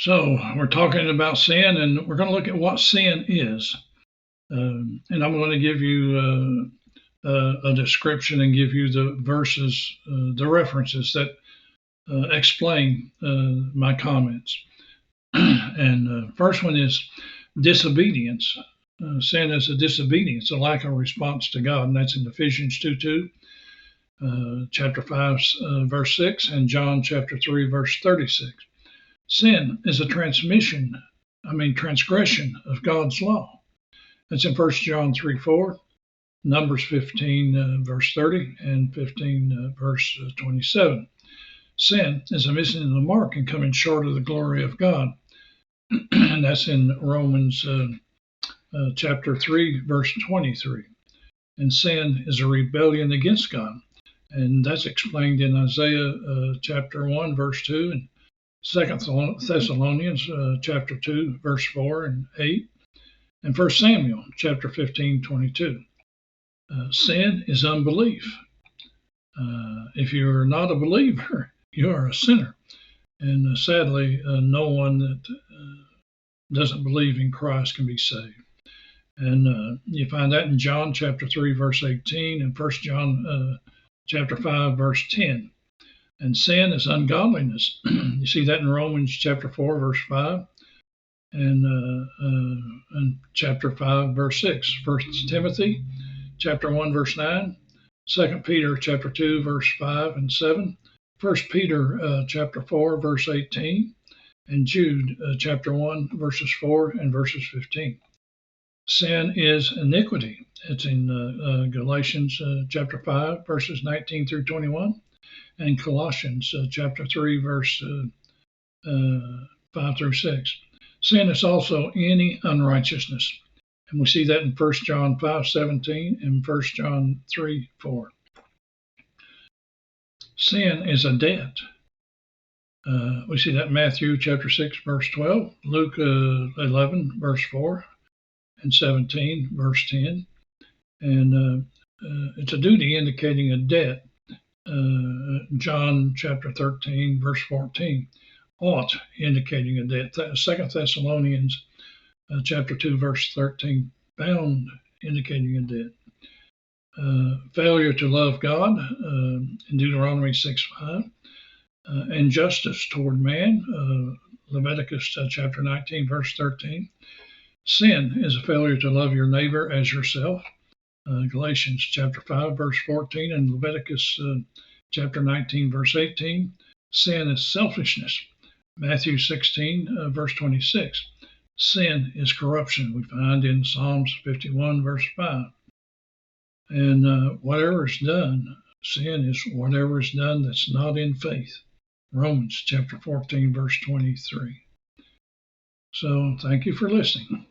So we're talking about sin, and we're going to look at what sin is. And I'm going to give you a description and give you the verses, the references that explain my comments. And first one is disobedience. Sin is a disobedience, a lack of response to God, and that's in Ephesians 2:2, chapter 5, verse 6, and John chapter 3, verse 36. Sin is a transgression of God's law. That's in 1 John 3:4, Numbers 15, verse 30, and 15, verse 27. Sin is a missing of the mark and coming short of the glory of God. And that's in Romans chapter 3, verse 23. And sin is a rebellion against God. And that's explained in Isaiah chapter 1, verse 2, and 2 Thessalonians chapter 2, verse 4 and 8, and 1 Samuel chapter 15, 22. Sin is unbelief. If you're not a believer, you are a sinner. And sadly, no one that doesn't believe in Christ can be saved. And you find that in John chapter 3, verse 18, and 1 John chapter 5, verse 10. And sin is ungodliness. You see that in Romans chapter 4, verse 5, and chapter 5, verse 6. 1 Timothy chapter 1, verse 9, 2 Peter chapter 2, verse 5 and 7, 1 Peter chapter 4, verse 18, and Jude chapter 1, verses 4 and verses 15. Sin is iniquity. It's in Galatians chapter 5, verses 19 through 21, and Colossians chapter 3, verse 5 through 6. Sin is also any unrighteousness. And we see that in 1 John 5:17 and 1 John 3:4. Sin is a debt. We see that in Matthew chapter 6, verse 12, Luke 11, verse 4, and 17, verse 10. And it's a duty indicating a debt. John chapter 13, verse 14. Ought, indicating a debt. 2 Thessalonians chapter 2, verse 13. Bound, indicating a debt. Failure to love God in Deuteronomy 6:5. Injustice toward man, Leviticus chapter 19, verse 13. Sin is a failure to love your neighbor as yourself, Galatians chapter 5, verse 14, and Leviticus chapter 19, verse 18. Sin is selfishness, Matthew 16, verse 26. Sin is corruption, we find in Psalms 51, verse 5. And whatever is done, sin is whatever is done that's not in faith, Romans chapter 14, verse 23. So thank you for listening.